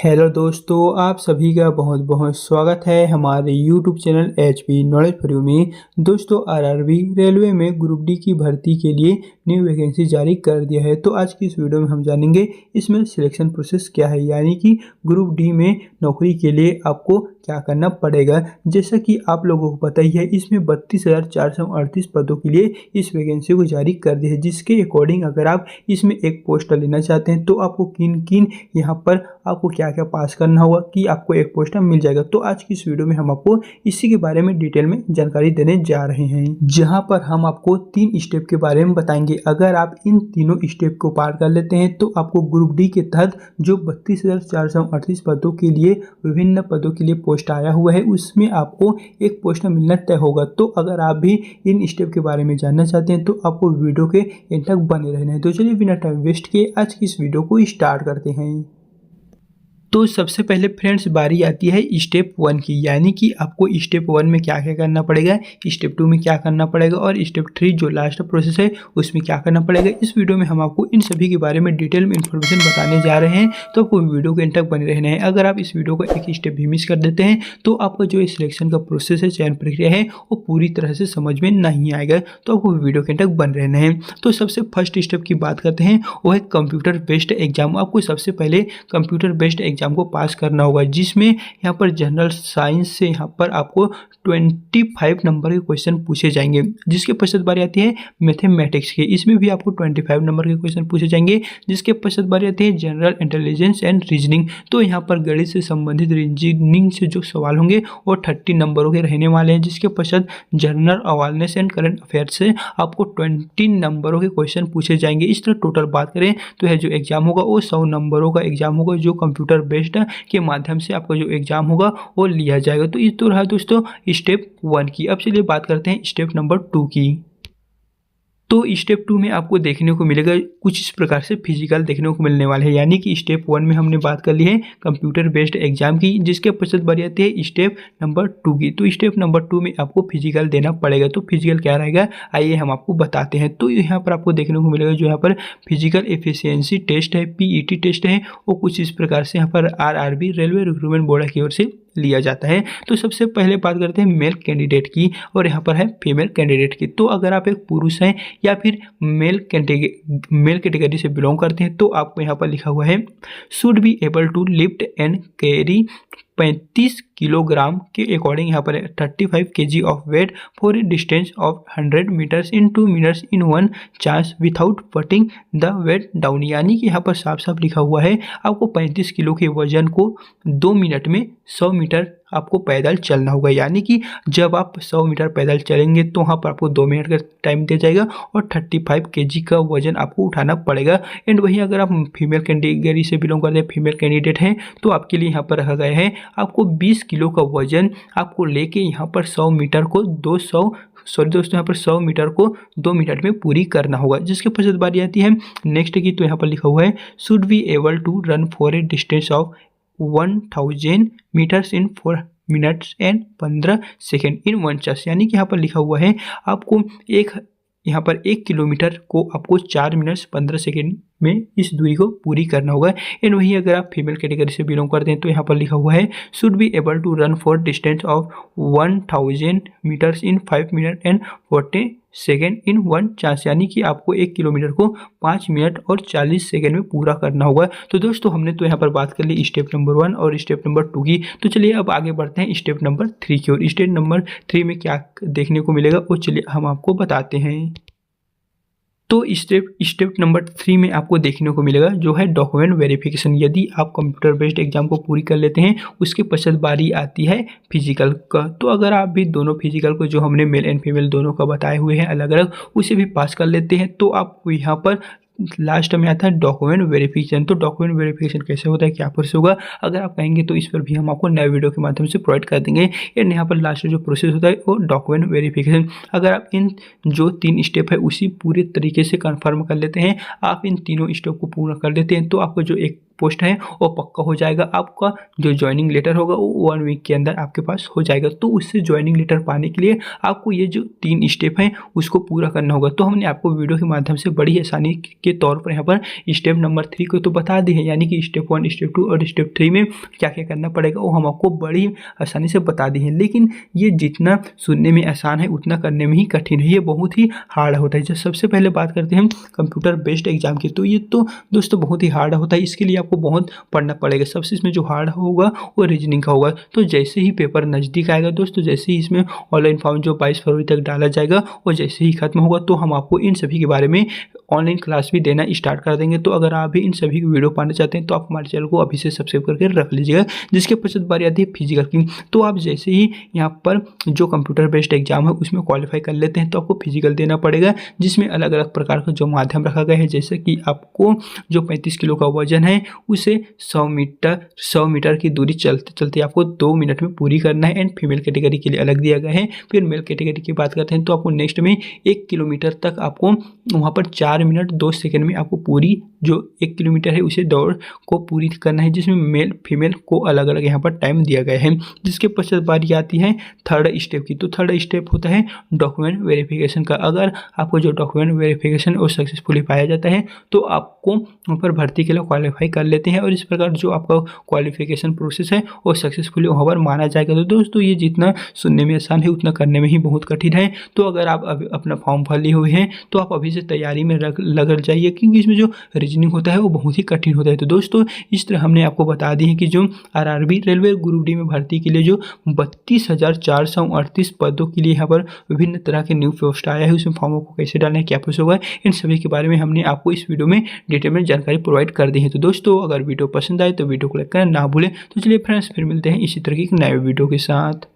Hello दोस्तों, आप सभी का बहुत बहुत स्वागत है हमारे YouTube channel HP knowledge for you में। दोस्तों, आरआरबी रेलवे में ग्रुप डी की भर्ती के लिए न्यू वैकेंसी जारी कर दिया है। तो आज की इस वीडियो में हम जानेंगे इसमें सिलेक्शन प्रोसेस क्या है, यानी कि ग्रुप डी में नौकरी के लिए आपको क्या करना पड़ेगा। जैसा कि आप लोगों को पता ही है, इसमें 32,438 पदों के लिए इस वैकेंसी को जारी कर दिया है, जिसके अकॉर्डिंग अगर आप इसमें एक पोस्ट लेना चाहते हैं तो आपको किन किन यहाँ पर आपको क्या क्या पास करना होगा कि आपको एक पोस्ट मिल जाएगा। तो आज की इस वीडियो में हम आपको इसी के बारे में डिटेल में जानकारी देने जा रहे हैं, जहां पर हम आपको 3 स्टेप के बारे में बताएंगे। अगर आप इन तीनों स्टेप को पार कर लेते हैं तो आपको ग्रुप डी के तहत जो 32,438 पदों के लिए विभिन्न पदों के लिए पोस्ट आया हुआ है, उसमें आपको एक पोस्ट मिलना तय होगा। तो अगर आप भी इन स्टेप के बारे में जानना चाहते हैं तो आपको वीडियो के एंड तक बने रहना है। तो चलिए बिना टाइम वेस्ट किए आज की इस वीडियो को स्टार्ट करते हैं। तो सबसे पहले फ्रेंड्स बारी आती है स्टेप 1 की, यानी कि आपको स्टेप 1 में क्या क्या करना पड़ेगा, स्टेप 2 में क्या करना पड़ेगा और स्टेप 3 जो लास्ट प्रोसेस है उसमें क्या करना पड़ेगा। इस वीडियो में हम आपको इन सभी के बारे में डिटेल में इन्फॉर्मेशन बताने जा रहे हैं, तो आपको वीडियो के एंड तक बने रहना है। अगर आप इस वीडियो को एक स्टेप भी मिस कर देते हैं तो आपका जो सिलेक्शन का प्रोसेस है, चयन प्रक्रिया है, वो पूरी तरह से समझ में नहीं आएगा। तो आपको वीडियो के एंड तक बने रहना है। तो सबसे फर्स्ट स्टेप की बात करते हैं, वो है कंप्यूटर बेस्ड एग्जाम। आपको सबसे पहले कंप्यूटर बेस्ड एग्जाम को पास करना होगा, जिसमें यहाँ पर जनरल साइंस से यहाँ पर आपको 25 नंबर के क्वेश्चन पूछे जाएंगे। जिसके पश्चात बारी आती है मैथमेटिक्स के, इसमें भी आपको 25 नंबर के क्वेश्चन पूछे जाएंगे। जिसके पश्चात बारी आती है जनरल इंटेलिजेंस एंड रीजनिंग, तो यहाँ पर गणित से संबंधित रीजनिंग से जो सवाल होंगे वो 30 नंबरों के रहने वाले हैं। जिसके पश्चात general awareness and current affair से आपको 20 नंबरों के क्वेश्चन पूछे जाएंगे। इस तरह टोटल बात करें तो यह जो एग्जाम होगा वो 100 नंबरों का एग्जाम होगा, जो कंप्यूटर बेस्ड के माध्यम से आपका जो एग्जाम होगा वो लिया जाएगा। तो इस तो रहा दोस्तों स्टेप 1 की। अब चलिए बात करते हैं स्टेप नंबर 2 की। तो स्टेप 2 में आपको देखने को मिलेगा कुछ इस प्रकार से फिजिकल देखने को मिलने वाले हैं, यानी कि स्टेप 1 में हमने बात कर ली है कंप्यूटर बेस्ड एग्जाम की। जिसके पश्चात बारी आती है स्टेप नंबर 2 की। तो स्टेप नंबर 2 में आपको फिजिकल देना पड़ेगा। तो फिजिकल क्या रहेगा आइए हम आपको बताते हैं। तो यहाँ पर आपको देखने को मिलेगा जो यहाँ पर फिजिकल एफिशिएंसी टेस्ट है, पीईटी टेस्ट है, वो कुछ इस प्रकार से यहाँ पर आरआरबी रेलवे रिक्रूटमेंट बोर्ड की ओर से लिया जाता है। तो सबसे पहले बात करते हैं मेल कैंडिडेट की और यहाँ पर है फीमेल कैंडिडेट की। तो अगर आप एक पुरुष हैं या फिर मेल कैटेगरी से बिलोंग करते हैं तो आपको यहाँ पर लिखा हुआ है should be able to lift and carry 35 kilogram के अकॉर्डिंग यहाँ पर 35 kg of weight for a distance of 100 metres in 2 minutes in 1 chance without putting the weight down. यानी कि यहाँ पर साफ साफ लिखा हुआ है आपको 35 किलो के वजन को 2 मिनट में 100 मीटर आपको पैदल चलना होगा। यानी कि जब आप 100 मीटर पैदल चलेंगे तो वहाँ पर आपको 2 मिनट का टाइम दिया जाएगा और 35 kg का वजन आपको उठाना पड़ेगा। एंड वहीं अगर आप फीमेल कैटेगरी से बिलोंग करते हैं, फीमेल कैंडिडेट हैं, तो आपके लिए यहाँ पर रखा गया है आपको 20 किलो का वजन आपको लेके यहाँ पर 100 मीटर को 100 मीटर को 2 मिनट में पूरी करना होगा। जिसके पश्चात बारी आती है नेक्स्ट की। तो यहाँ पर लिखा हुआ है should be able to run for a distance of 1000 metres in 4 minutes and 15 second in 1 chance. यानी कि यहाँ पर लिखा हुआ है आपको यहाँ पर 1 किलोमीटर को आपको 4 मिनट्स 15 सेकेंड में इस दूरी को पूरी करना होगा। एंड वहीं अगर आप फीमेल कैटेगरी से बिलोंग करते हैं तो यहाँ पर लिखा हुआ है should be able to run for distance of 1000 metres in 5 minute and 40 second in 1 chance. यानी कि आपको 1 किलोमीटर को 5 मिनट और 40 सेकेंड में पूरा करना होगा। तो दोस्तों हमने तो यहाँ पर बात कर ली स्टेप नंबर 1 और स्टेप नंबर 2 की। तो चलिए अब आगे बढ़ते हैं स्टेप नंबर 3 की ओर। स्टेप नंबर 3 में क्या देखने को मिलेगा वो चलिए हम आपको बताते हैं। तो स्टेप नंबर 3 में आपको देखने को मिलेगा जो है डॉक्यूमेंट वेरिफिकेशन। यदि आप कंप्यूटर बेस्ड एग्जाम को पूरी कर लेते हैं उसके पश्चात बारी आती है फिजिकल का। तो अगर आप भी दोनों फिजिकल को जो हमने मेल एंड फीमेल दोनों का बताए हुए हैं अलग अलग, उसे भी पास कर लेते हैं तो आपको यहाँ पर लास्ट में आता है डॉक्यूमेंट वेरिफिकेशन। तो डॉक्यूमेंट वेरिफिकेशन कैसे होता है, क्या प्रोसेस होगा, अगर आप कहेंगे तो इस पर भी हम आपको नए वीडियो के माध्यम से प्रोवाइड कर देंगे। एंड यहाँ पर लास्ट जो प्रोसेस होता है वो डॉक्यूमेंट वेरिफिकेशन। अगर आप इन जो 3 स्टेप है उसी पूरे तरीके से कंफर्म कर लेते हैं, आप इन तीनों स्टेप को पूरा कर लेते हैं तो आपको जो एक पोस्ट है वो पक्का हो जाएगा। आपका जो ज्वाइनिंग लेटर होगा वो 1 वीक के अंदर आपके पास हो जाएगा। तो उससे ज्वाइनिंग लेटर पाने के लिए आपको ये जो 3 स्टेप हैं उसको पूरा करना होगा। तो हमने आपको वीडियो के माध्यम से बड़ी आसानी के तौर पर यहाँ पर स्टेप नंबर 3 को तो बता दी है, यानी कि स्टेप 1, स्टेप 2 और स्टेप 3 में क्या क्या करना पड़ेगा वो हम आपको बड़ी आसानी से बता दी है। लेकिन ये जितना सुनने में आसान है उतना करने में ही कठिन है, ये बहुत ही हार्ड होता है। जब सबसे पहले बात करते हैं कंप्यूटर बेस्ड एग्जाम की, तो ये तो दोस्तों बहुत ही हार्ड होता है। इसके लिए आपको बहुत पढ़ना पड़ेगा। सबसे इसमें जो हार्ड होगा वो रीजनिंग का होगा। तो जैसे ही पेपर नज़दीक आएगा दोस्तों, जैसे ही इसमें ऑनलाइन फॉर्म जो 22 फरवरी तक डाला जाएगा वो जैसे ही खत्म होगा तो हम आपको इन सभी के बारे में ऑनलाइन क्लास भी देना स्टार्ट कर देंगे। तो अगर आप भी इन सभी की वीडियो पाना चाहते हैं तो आप हमारे चैनल को अभी से सब्सक्राइब करके रख लीजिएगा। जिसके पश्चात बारी आती है फिजिकल की, तो आप जैसे ही यहाँ पर जो कंप्यूटर बेस्ड एग्जाम है उसमें क्वालिफाई कर लेते हैं तो आपको फिजिकल देना पड़ेगा, जिसमें अलग अलग प्रकार का जो माध्यम रखा गया है। जैसे कि आपको जो 35 किलो का वजन है उसे 100 मीटर की दूरी चलते चलते आपको 2 मिनट में पूरी करना है। एंड फीमेल कैटेगरी के लिए अलग दिया गया है। फिर मेल कैटेगरी की बात करते हैं तो आपको नेक्स्ट में 1 किलोमीटर तक आपको वहाँ पर 4 मिनट 2 सेकंड में आपको पूरी जो 1 किलोमीटर है उसे दौड़ को पूरी करना है, जिसमें मेल फीमेल को अलग अलग यहाँ पर टाइम दिया गया है। जिसके पश्चात बारी आती है थर्ड स्टेप की। तो थर्ड स्टेप होता है डॉक्यूमेंट वेरिफिकेशन का। अगर आपको जो डॉक्यूमेंट वेरिफिकेशन और सक्सेसफुली पाया जाता है तो आपको वहाँ पर भर्ती के लिए क्वालिफाई कर लेते हैं और इस प्रकार जो आपका क्वालिफिकेशन प्रोसेस है वो सक्सेसफुली वहाँ पर माना जाएगा। तो दोस्तों ये जितना सुनने में आसान है उतना करने में ही बहुत कठिन है। तो अगर आप अभी अपना फॉर्म भर लिए हुए हैं तो आप अभी से तैयारी में लग जाइए, क्योंकि इसमें जो रीजनिंग होता है वो बहुत ही कठिन होता है। तो दोस्तों इस तरह हमने आपको बता दी है कि जो आरआरबी रेलवे ग्रुप डी में भर्ती के लिए जो 32,438 पदों के लिए यहाँ पर विभिन्न तरह के न्यू पोस्ट आया है, उसमें फॉर्मों को कैसे डालना है, क्या प्रोसेस होगा, इन सभी के बारे में हमने आपको इस वीडियो में डिटेल में जानकारी प्रोवाइड कर दी है। तो दोस्तों अगर वीडियो पसंद आए तो वीडियो को लाइक करना ना भूलें। तो चलिए फ्रेंड्स फिर मिलते हैं इसी तरह की एक नए वीडियो के साथ।